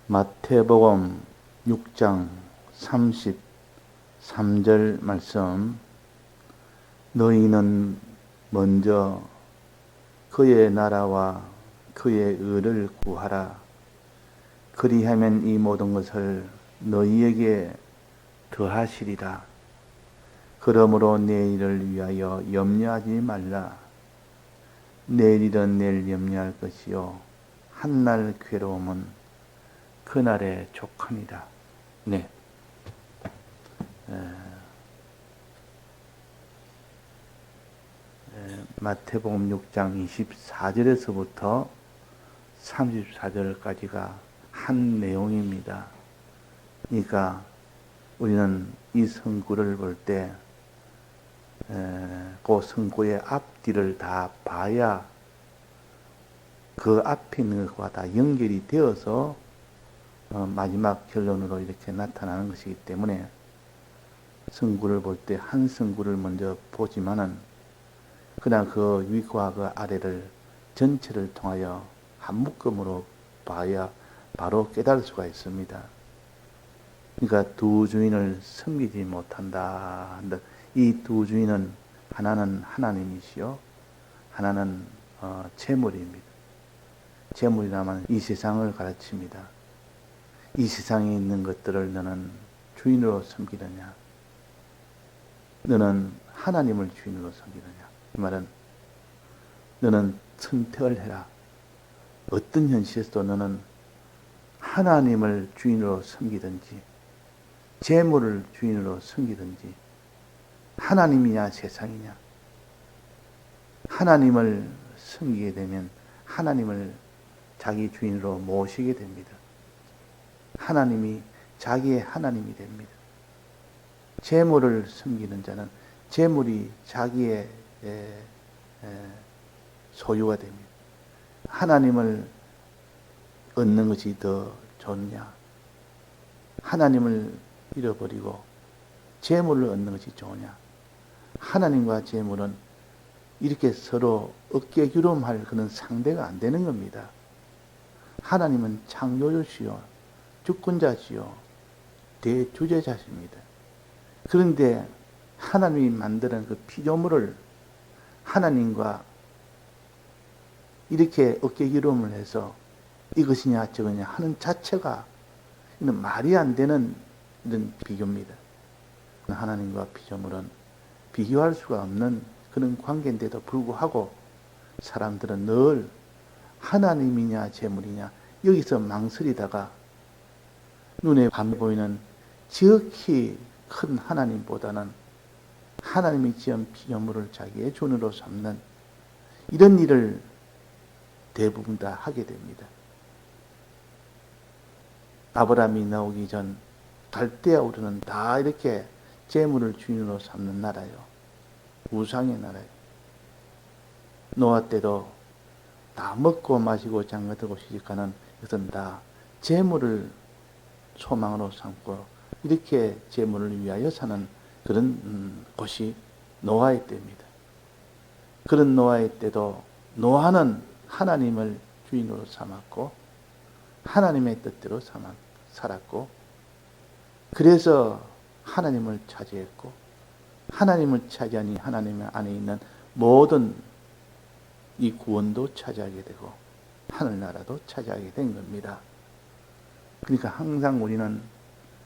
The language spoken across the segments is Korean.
마태복음 6장 33절 말씀. 너희는 먼저 그의 나라와 그의 의를 구하라. 그리하면 이 모든 것을 너희에게 더하시리라. 그러므로 내일을 위하여 염려하지 말라. 내일은 내일 염려할 것이요 한날 괴로움은 그날에 족하니라. 네. 마태복음 6장 24절에서부터 34절까지가 한 내용입니다. 그러니까 우리는 이 성구를 볼 때 그 성구의 앞뒤를 다 봐야 그 앞에 있는 것과 다 연결이 되어서 마지막 결론으로 이렇게 나타나는 것이기 때문에 성구를 볼 때 한 성구를 먼저 보지만은 그냥 그 위와 그 아래를 전체를 통하여 한 묶음으로 봐야 바로 깨달을 수가 있습니다. 그러니까 두 주인을 섬기지 못한다. 이 두 주인은 하나는 하나님이시요 하나는 재물입니다. 재물이라면 이 세상을 가르칩니다. 이 세상에 있는 것들을 너는 주인으로 섬기느냐, 너는 하나님을 주인으로 섬기느냐. 이 말은 너는 선택을 해라. 어떤 현실에서도 너는 하나님을 주인으로 섬기든지 재물을 주인으로 섬기든지 하나님이냐 세상이냐. 하나님을 섬기게 되면 하나님을 자기 주인으로 모시게 됩니다. 하나님이 자기의 하나님이 됩니다. 재물을 섬기는 자는 재물이 자기의 소유가 됩니다. 하나님을 얻는 것이 더 좋냐? 하나님을 잃어버리고 재물을 얻는 것이 좋으냐? 하나님과 재물은 이렇게 서로 어깨 규름할 그런 상대가 안 되는 겁니다. 하나님은 창조주시요 주권자시요 대주제자십니다. 그런데 하나님이 만드는 그 피조물을 하나님과 이렇게 어깨기름을 해서 이것이냐 저거냐 하는 자체가 이는 말이 안 되는 이런 비교입니다. 하나님과 피조물은 비교할 수가 없는 그런 관계인데도 불구하고 사람들은 늘 하나님이냐 재물이냐 여기서 망설이다가 눈에 밤에 보이는 지극히 큰 하나님보다는 하나님이 지은 피조물을 자기의 존으로 삼는 이런 일을 대부분 다 하게 됩니다. 아브라함이 나오기 전 갈대아 우르는 다 이렇게 재물을 주인으로 삼는 나라요. 우상의 나라요. 노아 때도 다 먹고 마시고 장가들고 시집가는 이것은 다 재물을 소망으로 삼고 이렇게 재물을 위하여 사는 그런 곳이 노아의 때입니다. 그런 노아의 때도 노아는 하나님을 주인으로 삼았고 하나님의 뜻대로 살았고 그래서 하나님을 차지했고 하나님을 차지하니 하나님 안에 있는 모든 이 구원도 차지하게 되고 하늘나라도 차지하게 된 겁니다. 그러니까 항상 우리는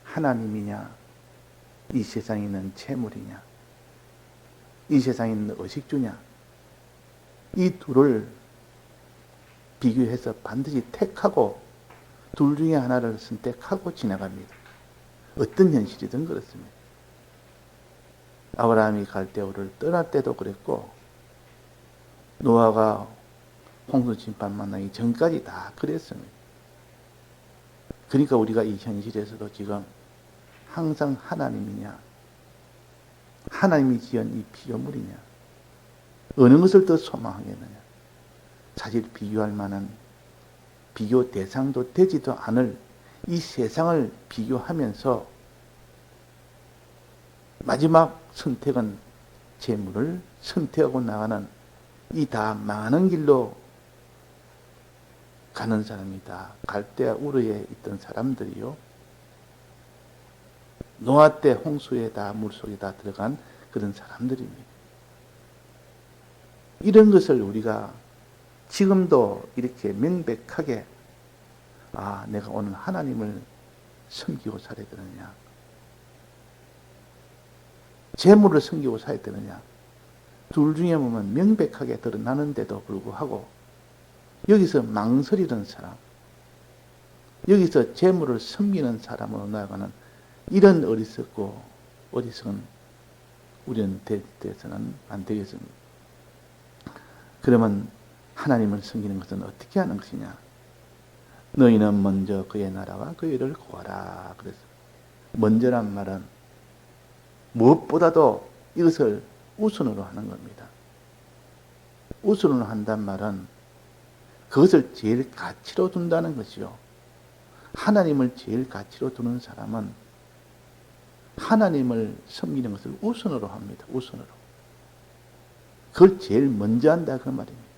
하나님이냐 이 세상에 있는 재물이냐 이 세상에 있는 의식주냐 이 둘을 비교해서 반드시 택하고 둘 중에 하나를 선택하고 지나갑니다. 어떤 현실이든 그렇습니다. 아브라함이 갈대아우를 떠날 때도 그랬고 노아가 홍수 심판 만나기 전까지 다 그랬습니다. 그러니까 우리가 이 현실에서도 지금 항상 하나님이냐 하나님이 지은 이 피조물이냐 어느 것을 더 소망하겠느냐. 사실 비교할 만한 비교 대상도 되지도 않을 이 세상을 비교하면서 마지막 선택은 재물을 선택하고 나가는 이 다 망하는 길로 가는 사람이다. 갈대아 우르에 있던 사람들이요. 노아 때 홍수에 다 물속에 다 들어간 그런 사람들입니다. 이런 것을 우리가 지금도 이렇게 명백하게 내가 오늘 하나님을 섬기고 살아야 되느냐, 재물을 섬기고 살아야 되느냐, 둘 중에 보면 명백하게 드러나는데도 불구하고 여기서 망설이는 사람, 여기서 재물을 섬기는 사람으로 나아가는 이런 어리석고 어리석은 우리는 되어서는 안 되겠습니다. 그러면 하나님을 섬기는 것은 어떻게 하는 것이냐? 너희는 먼저 그의 나라와 그의 의를 구하라. 그래서 먼저란 말은 무엇보다도 이것을 우선으로 하는 겁니다. 우선으로 한단 말은 그것을 제일 가치로 둔다는 것이요. 하나님을 제일 가치로 두는 사람은 하나님을 섬기는 것을 우선으로 합니다. 우선으로. 그걸 제일 먼저 한다 그 말입니다.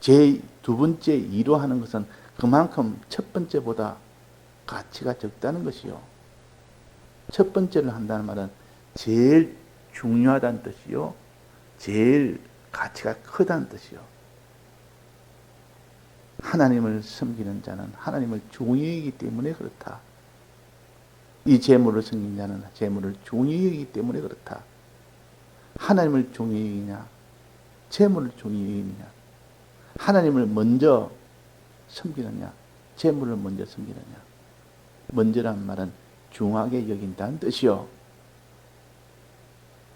제 두 번째 이로 하는 것은 그만큼 첫 번째보다 가치가 적다는 것이요. 첫 번째를 한다는 말은 제일 중요하다는 뜻이요. 제일 가치가 크다는 뜻이요. 하나님을 섬기는 자는 하나님을 중히 여기기 때문에 그렇다. 이 재물을 섬기는 자는 재물을 중히 여기기 때문에 그렇다. 하나님을 중히 여기냐, 재물을 중히 여기느냐, 하나님을 먼저 섬기느냐, 재물을 먼저 섬기느냐. 먼저란 말은 중하게 여긴다는 뜻이요.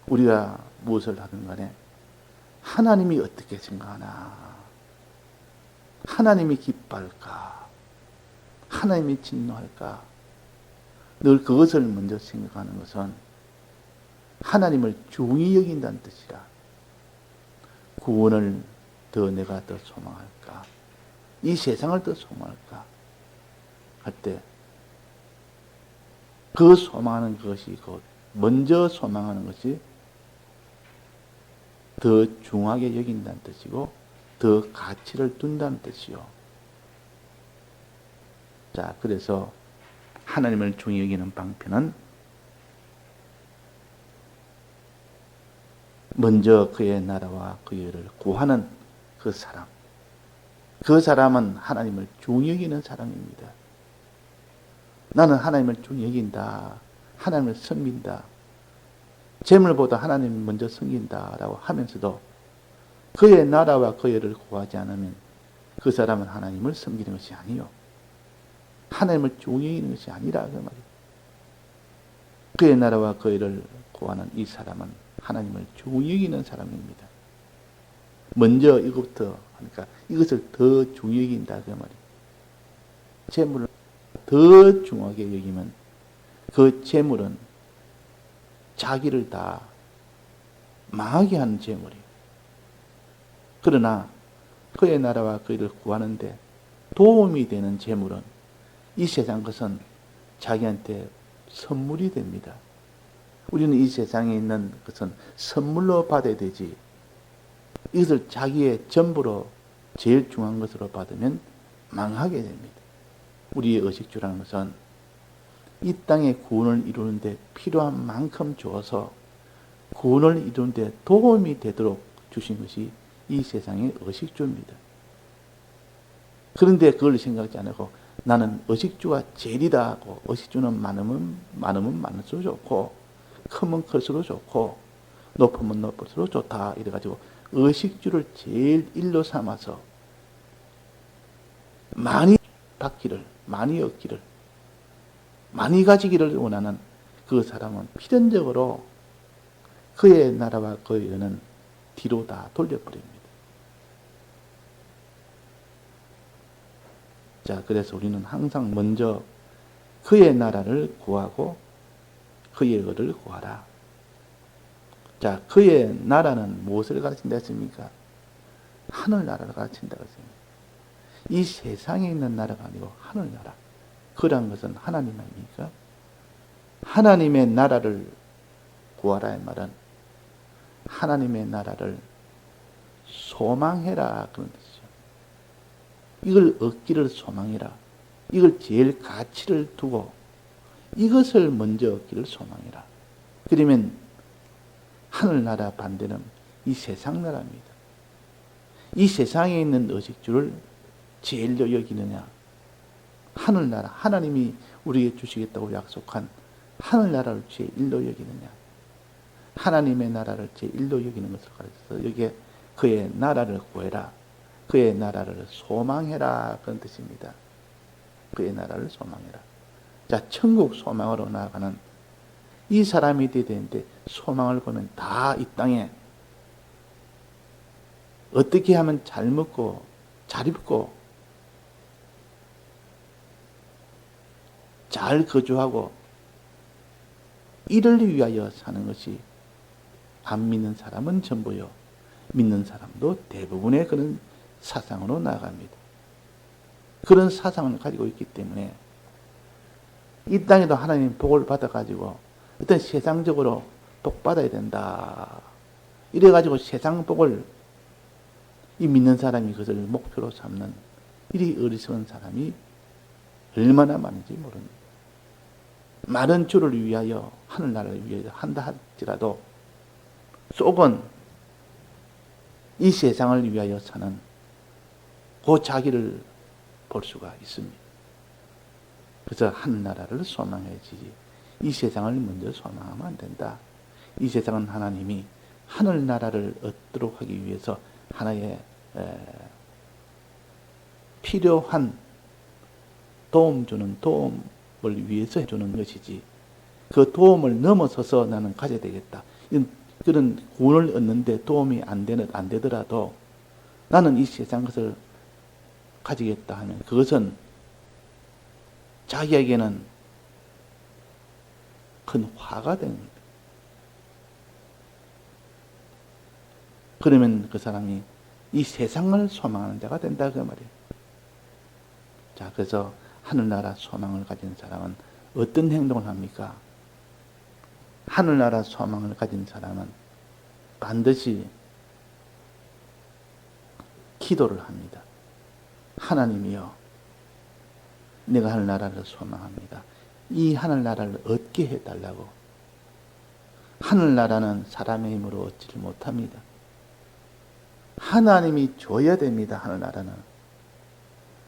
우리가 무엇을 하든 간에 하나님이 어떻게 생각하나, 하나님이 기뻐할까, 하나님이 진노할까, 늘 그것을 먼저 생각하는 것은 하나님을 중히 여긴다는 뜻이라. 구원을 더 내가 더 소망할까, 이 세상을 더 소망할까 할 때 그 소망하는 것이 곧 먼저 소망하는 것이 더 중하게 여긴다는 뜻이고 더 가치를 둔다는 뜻이요. 자, 그래서 하나님을 중히 여기는 방편은 먼저 그의 나라와 그의 의를 구하는 그 사람. 그 사람은 하나님을 중히 여기는 사람입니다. 나는 하나님을 중히 여긴다. 하나님을 섬긴다. 재물보다 하나님을 먼저 섬긴다라고 하면서도 그의 나라와 그의 의를 구하지 않으면 그 사람은 하나님을 섬기는 것이 아니요. 하나님을 중히 여기는 것이 아니라 그 말이에요. 그의 나라와 그의 의를 구하는 이 사람은 하나님을 중히 여기는 사람입니다. 먼저 이것부터 하니까 이것을 더 중히 여긴다 그 말이에요. 재물을 더 중하게 여기면 그 재물은 자기를 다 망하게 하는 재물이에요. 그러나 그의 나라와 그의 의를 구하는데 도움이 되는 재물은 이 세상 것은 자기한테 선물이 됩니다. 우리는 이 세상에 있는 것은 선물로 받아야 되지, 이것을 자기의 전부로 제일 중요한 것으로 받으면 망하게 됩니다. 우리의 의식주라는 것은 이 땅의 구원을 이루는데 필요한 만큼 주어서 구원을 이루는데 도움이 되도록 주신 것이 이 세상의 의식주입니다. 그런데 그걸 생각지 않고 나는 의식주가 제일이다 하고, 의식주는 많으면 많을수록 좋고 크면 클수록 좋고 높으면 높을수록 좋다 이래가지고 의식주를 제일 일로 삼아서 많이 받기를, 많이 얻기를, 많이 가지기를 원하는 그 사람은 필연적으로 그의 나라와 그의 의는 뒤로 다 돌려버립니다. 자, 그래서 우리는 항상 먼저 그의 나라를 구하고 그의 의를 구하라. 자, 그의 나라는 무엇을 가르친다 했습니까? 하늘나라를 가르친다고 했습니다. 이 세상에 있는 나라가 아니고 하늘나라. 그란 것은 하나님 아닙니까? 하나님의 나라를 구하라의 말은 하나님의 나라를 소망해라 그런 뜻이죠. 이걸 얻기를 소망해라. 이걸 제일 가치를 두고 이것을 먼저 얻기를 소망해라. 그러면 하늘나라 반대는 이 세상 나라입니다. 이 세상에 있는 의식주를 제일로 여기느냐? 하늘나라, 하나님이 우리에게 주시겠다고 약속한 하늘나라를 제일로 여기느냐? 하나님의 나라를 제일로 여기는 것을 가르쳐서 여기에 그의 나라를 구해라. 그의 나라를 소망해라. 그런 뜻입니다. 그의 나라를 소망해라. 자, 천국 소망으로 나아가는 이 사람이 되어야 되는데 소망을 보면 다 이 땅에 어떻게 하면 잘 먹고 잘 입고 잘 거주하고 이를 위하여 사는 것이 안 믿는 사람은 전부요. 믿는 사람도 대부분의 그런 사상으로 나아갑니다. 그런 사상을 가지고 있기 때문에 이 땅에도 하나님 복을 받아가지고 어떤 세상적으로 복 받아야 된다. 이래가지고 세상 복을 이 믿는 사람이 그것을 목표로 삼는 이리 어리석은 사람이 얼마나 많은지 모릅니다. 많은 주를 위하여 하늘나라를 위하여 한다 할지라도 속은 이 세상을 위하여 사는 그 자기를 볼 수가 있습니다. 그래서 하늘나라를 소망해야지 이 세상을 먼저 소망하면 안 된다. 이 세상은 하나님이 하늘나라를 얻도록 하기 위해서 하나의 필요한 도움 주는 도움을 위해서 해주는 것이지 그 도움을 넘어서서 나는 가져야 되겠다. 그런 구원을 얻는데 도움이 안 되더라도 나는 이 세상 것을 가지겠다 하면 그것은 자기에게는 큰 화가 되는 겁니다. 그러면 그 사람이 이 세상을 소망하는 자가 된다 그 말이에요. 자, 그래서 하늘나라 소망을 가진 사람은 어떤 행동을 합니까? 하늘나라 소망을 가진 사람은 반드시 기도를 합니다. 하나님이여, 내가 하늘나라를 소망합니다. 이 하늘나라를 얻게 해달라고. 하늘나라는 사람의 힘으로 얻지를 못합니다. 하나님이 줘야 됩니다. 하늘나라는.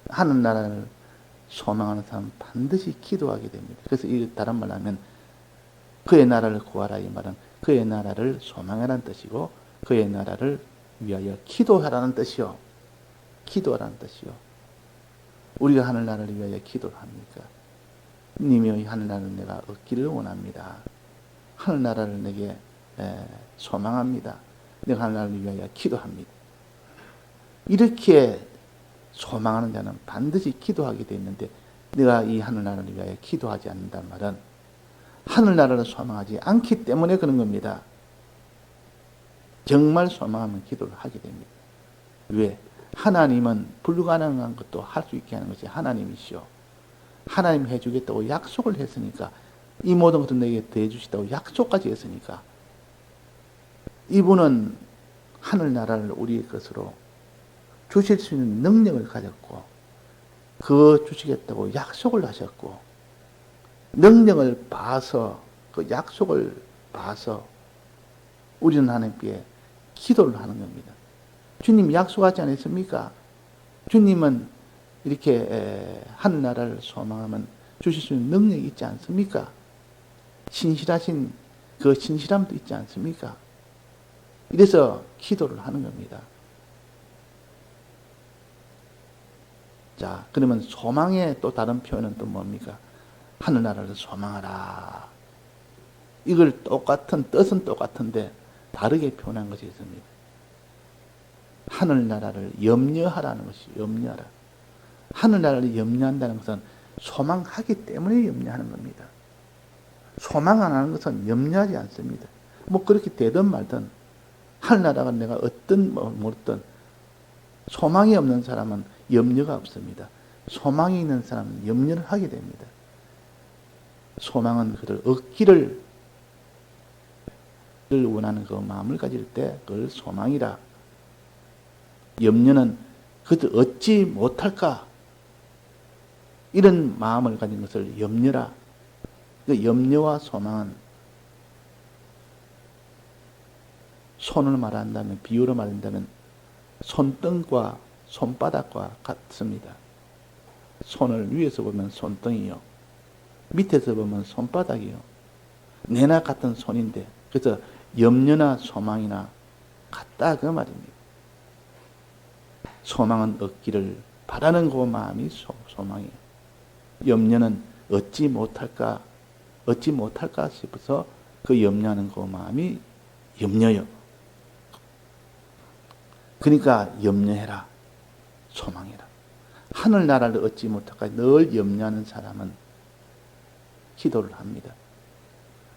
하늘나라를 소망하는 사람은 반드시 기도하게 됩니다. 그래서 이 다른 말로 하면 그의 나라를 구하라 이 말은 그의 나라를 소망하라는 뜻이고 그의 나라를 위하여 기도하라는 뜻이요. 기도하라는 뜻이요. 우리가 하늘나라를 위하여 기도를 합니까? 님이 하늘나라를 내가 얻기를 원합니다. 하늘나라를 내게 소망합니다. 내가 하늘나라를 위하여 기도합니다. 이렇게 소망하는 자는 반드시 기도하게 되어 있는데 내가 이 하늘나라를 위하여 기도하지 않는다는 말은 하늘나라를 소망하지 않기 때문에 그런 겁니다. 정말 소망하면 기도를 하게 됩니다. 왜? 하나님은 불가능한 것도 할 수 있게 하는 것이 하나님이시오. 하나님 해주겠다고 약속을 했으니까 이 모든 것을 내게 대해주시다고 약속까지 했으니까 이분은 하늘나라를 우리의 것으로 주실 수 있는 능력을 가졌고 그 주시겠다고 약속을 하셨고 능력을 봐서 그 약속을 봐서 우리는 하나님께 기도를 하는 겁니다. 주님 약속하지 않았습니까? 주님은 이렇게 하늘나라를 소망하면 주실 수 있는 능력이 있지 않습니까? 신실하신 그 신실함도 있지 않습니까? 이래서 기도를 하는 겁니다. 자, 그러면 소망의 또 다른 표현은 또 뭡니까? 하늘나라를 소망하라. 이걸 뜻은 똑같은데 다르게 표현한 것이 있습니다. 하늘나라를 염려하라는 것이 염려하라. 하늘나라를 염려한다는 것은 소망하기 때문에 염려하는 겁니다. 소망 안 하는 것은 염려하지 않습니다. 뭐 그렇게 되든 말든 하늘나라가 내가 어떤 뭐든 소망이 없는 사람은 염려가 없습니다. 소망이 있는 사람은 염려를 하게 됩니다. 소망은 그를 얻기를 원하는 그 마음을 가질 때 그걸 소망이라 염려는 그것을 얻지 못할까? 이런 마음을 가진 것을 염려라. 그 염려와 소망은 손을 말한다면, 비유로 말한다면 손등과 손바닥과 같습니다. 손을 위에서 보면 손등이요, 밑에서 보면 손바닥이요. 내나 같은 손인데, 그래서 염려나 소망이나 같다 그 말입니다. 소망은 얻기를 바라는 그 마음이 소망이에요. 염려는 얻지 못할까 싶어서 그 염려하는 그 마음이 염려요. 그러니까 염려해라, 소망해라. 하늘나라를 얻지 못할까 늘 염려하는 사람은 기도를 합니다.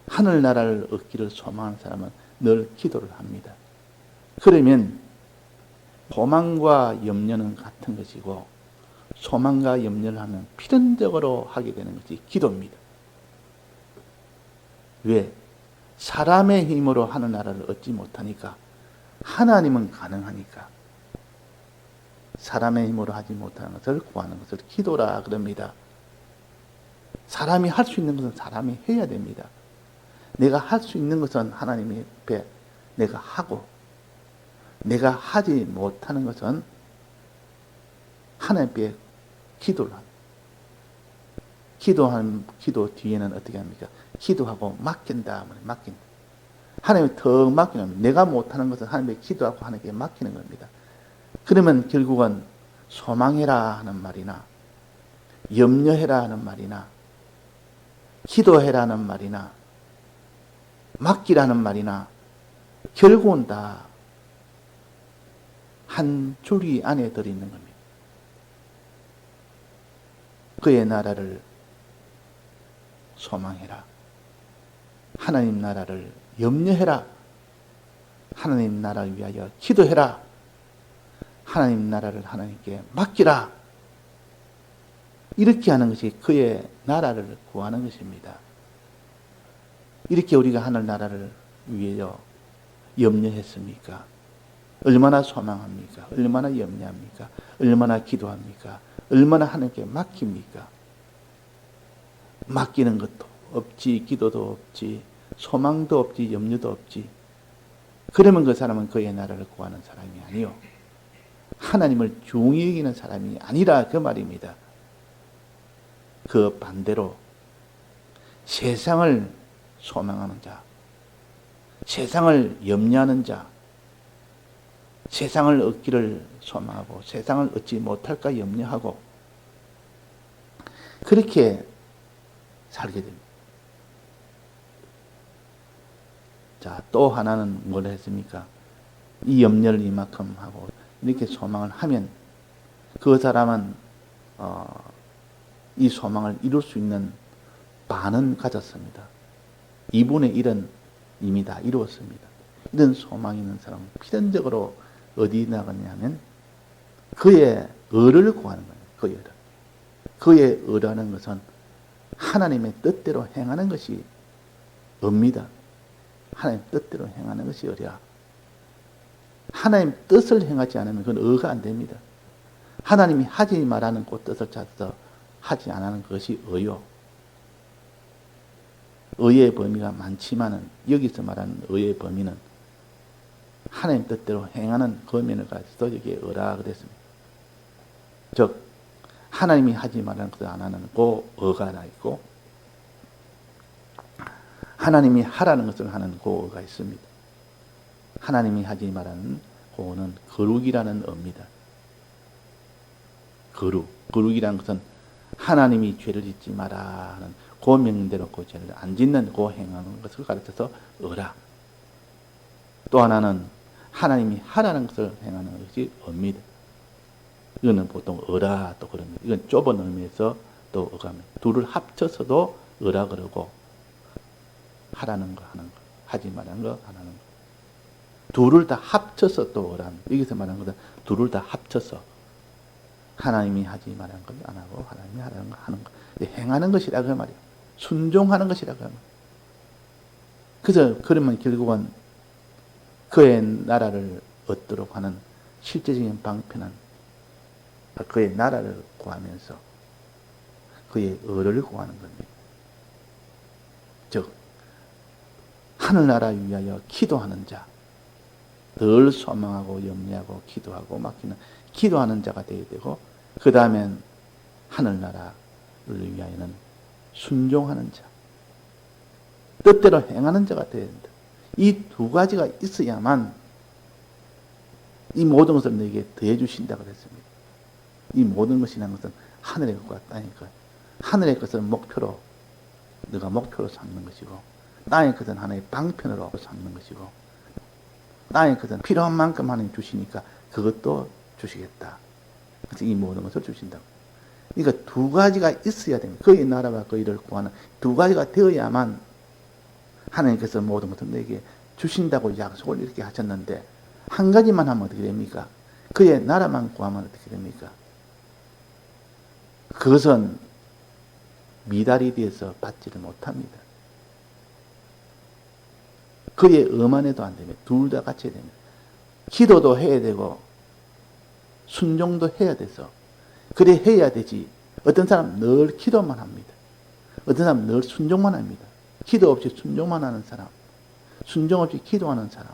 하늘나라를 얻기를 소망하는 사람은 늘 기도를 합니다. 그러면 소망과 염려는 같은 것이고, 소망과 염려를 하면 필연적으로 하게 되는 것이 기도입니다. 왜? 사람의 힘으로 하늘나라를 얻지 못하니까 하나님은 가능하니까 사람의 힘으로 하지 못하는 것을 구하는 것을 기도라 그럽니다. 사람이 할 수 있는 것은 사람이 해야 됩니다. 내가 할 수 있는 것은 하나님 앞에 내가 하고, 내가 하지 못하는 것은 하나님 앞에 기도를 합니다. 기도 뒤에는 어떻게 합니까? 기도하고 맡긴다. 맡긴다. 하나님이 더 맡기는 겁니다. 내가 못하는 것은 하나님께 기도하고 하나님께 맡기는 겁니다. 그러면 결국은 소망해라 하는 말이나, 염려해라 하는 말이나, 기도해라는 말이나, 맡기라는 말이나, 결국은 다 한 줄기 안에 들어있는 겁니다. 그의 나라를 소망해라. 하나님 나라를 염려해라. 하나님 나라를 위하여 기도해라. 하나님 나라를 하나님께 맡기라. 이렇게 하는 것이 그의 나라를 구하는 것입니다. 이렇게 우리가 하늘 나라를 위하여 염려했습니까? 얼마나 소망합니까? 얼마나 염려합니까? 얼마나 기도합니까? 얼마나 하나님께 맡깁니까? 맡기는 것도 없지, 기도도 없지, 소망도 없지, 염려도 없지. 그러면 그 사람은 그의 나라를 구하는 사람이 아니요, 하나님을 중히 여기는 사람이 아니라 그 말입니다. 그 반대로 세상을 소망하는 자, 세상을 염려하는 자, 세상을 얻기를 소망하고 세상을 얻지 못할까 염려하고 그렇게 살게 됩니다. 자, 또 하나는 뭘 했습니까? 이 염려를 이만큼 하고 이렇게 소망을 하면 그 사람은 이 소망을 이룰 수 있는 반은 가졌습니다. 2분의 1은 이미 다 이루었습니다. 이런 소망이 있는 사람은 필연적으로 어디 나가냐면 그의 의를 구하는 거예요. 그의 의를. 그의 의라는 것은 하나님의 뜻대로 행하는 것이 의입니다. 하나님 뜻대로 행하는 것이 의라. 하나님 뜻을 행하지 않으면 그건 의가 안 됩니다. 하나님이 하지 말라는 그 뜻을 찾아서 하지 않는 것이 의요. 의의 범위가 많지만은 여기서 말하는 의의 범위는 하나님 뜻대로 행하는 거면을 가지고 여기에 의라 그랬습니다. 즉 하나님이 하지 말라는 것을 안 하는 그 의가 하나 있고, 하나님이 하라는 것을 하는 그 의가 있습니다. 하나님이 하지 말라는 그는 거룩이라는 의입니다. 거룩이라는 것은 하나님이 죄를 짓지 마라 하는 그 명령대로 그 죄를 안 짓는 그 행하는 것을 가르쳐서 의라. 또 하나는 하나님이 하라는 것을 행하는 것이 의입니다. 이거는 보통 의라 또 그럽니다. 이건 좁은 의미에서 또 의가입니다. 둘을 합쳐서도 의라 그러고, 하라는 거 하는 거, 하지 말라는 거 안 하는 거. 둘을 다 합쳐서 또 의라는 거. 여기서 말하는 것은 둘을 다 합쳐서 하나님이 하지 말라는 걸 안 하고 하나님이 하라는 거 하는 거. 행하는 것이라 그 말이에요. 순종하는 것이라 그 말이에요. 그래서 그러면 결국은 그의 나라를 얻도록 하는 실제적인 방편은 그의 나라를 구하면서 그의 의를 구하는 겁니다. 즉 하늘나라 위하여 기도하는 자, 늘 소망하고 염려하고 기도하고 맡기는 기도하는 자가 되어야 되고, 그 다음엔 하늘나라를 위하여는 순종하는 자, 뜻대로 행하는 자가 되어야 된다. 이 두 가지가 있어야만 이 모든 것을 너에게 더해 주신다고 그랬습니다. 이 모든 것이라는 것은 하늘의 것과 땅의 것, 하늘의 것을 목표로 너가 목표로 삼는 것이고, 땅의 것은 하나의 방편으로 삼는 것이고, 땅의 것은 필요한 만큼 하나님 주시니까 그것도 주시겠다. 그래서 이 모든 것을 주신다고. 그러니까 두 가지가 있어야 됩니다. 그의 나라와 그 일을 구하는 두 가지가 되어야만 하나님께서 모든 것을 내게 주신다고 약속을 이렇게 하셨는데, 한 가지만 하면 어떻게 됩니까? 그의 나라만 구하면 어떻게 됩니까? 그것은 미달이 되어서 받지를 못합니다. 그의 의만해도 안 됩니다. 둘 다 같이 해야 됩니다. 기도도 해야 되고 순종도 해야 돼서, 그래 해야 되지. 어떤 사람 늘 기도만 합니다. 어떤 사람 늘 순종만 합니다. 기도 없이 순종만 하는 사람, 순종 없이 기도하는 사람,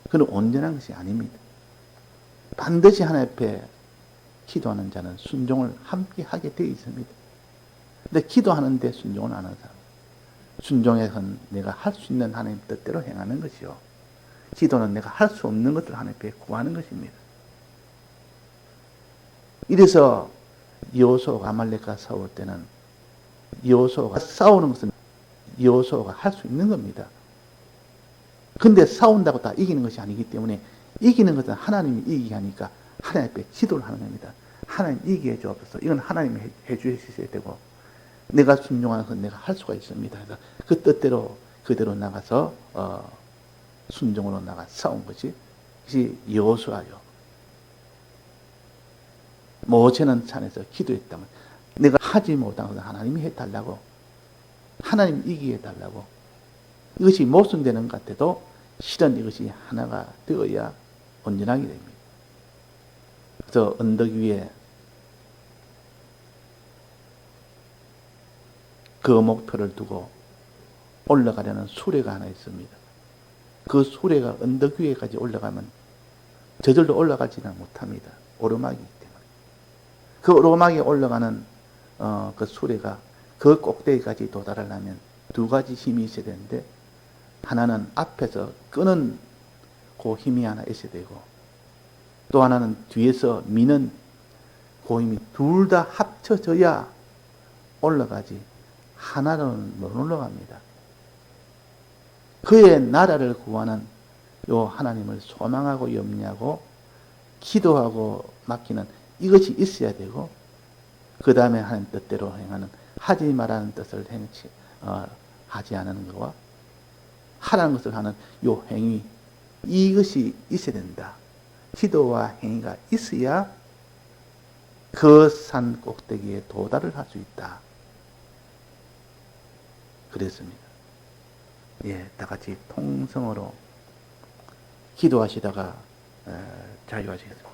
그건 온전한 것이 아닙니다. 반드시 하나님 앞에 기도하는 자는 순종을 함께 하게 되어 있습니다. 근데 기도하는데 순종을 안 하는 사람, 순종에선 내가 할 수 있는 하나님 뜻대로 행하는 것이요, 기도는 내가 할 수 없는 것을 하나님 앞에 구하는 것입니다. 이래서 여호수아가 아말렉과 싸울 때는 여호수아가 싸우는 것은 여호수아가 할 수 있는 겁니다. 근데 싸운다고 다 이기는 것이 아니기 때문에, 이기는 것은 하나님이 이기게 하니까 하나님 앞에 기도를 하는 겁니다. 하나님 이기게 해주옵소서. 이건 하나님이 해주셔야 되고, 내가 순종하는 것은 내가 할 수가 있습니다. 그래서 그 뜻대로 그대로 나가서 순종으로 나가 싸운 것이 여호수아요. 모세는 산에서 기도했다면 내가 하지 못한 것을 하나님이 해달라고, 하나님 이기게 해달라고. 이것이 모순되는 것 같아도 실은 이것이 하나가 되어야 온전하게 됩니다. 그래서 언덕 위에 그 목표를 두고 올라가려는 수레가 하나 있습니다. 그 수레가 언덕 위에까지 올라가면 저절로 올라가지는 못합니다. 오르막이기 때문에. 그 오르막에 올라가는 그 수레가 그 꼭대기까지 도달하려면 두 가지 힘이 있어야 되는데, 하나는 앞에서 끄는 그 힘이 하나 있어야 되고, 또 하나는 뒤에서 미는 그 힘이 둘 다 합쳐져야 올라가지, 하나로는 못 올라갑니다. 그의 나라를 구하는 요 하나님을 소망하고 염려하고 기도하고 맡기는 이것이 있어야 되고, 그 다음에 하나님 뜻대로 행하는, 하지 말라는 뜻을 하지 않는 것과 하라는 것을 하는 요 행위, 이것이 있어야 된다. 기도와 행위가 있어야 그 산 꼭대기에 도달을 할 수 있다. 그랬습니다. 예, 다 같이 통성으로 기도하시다가 자유하시겠습니다.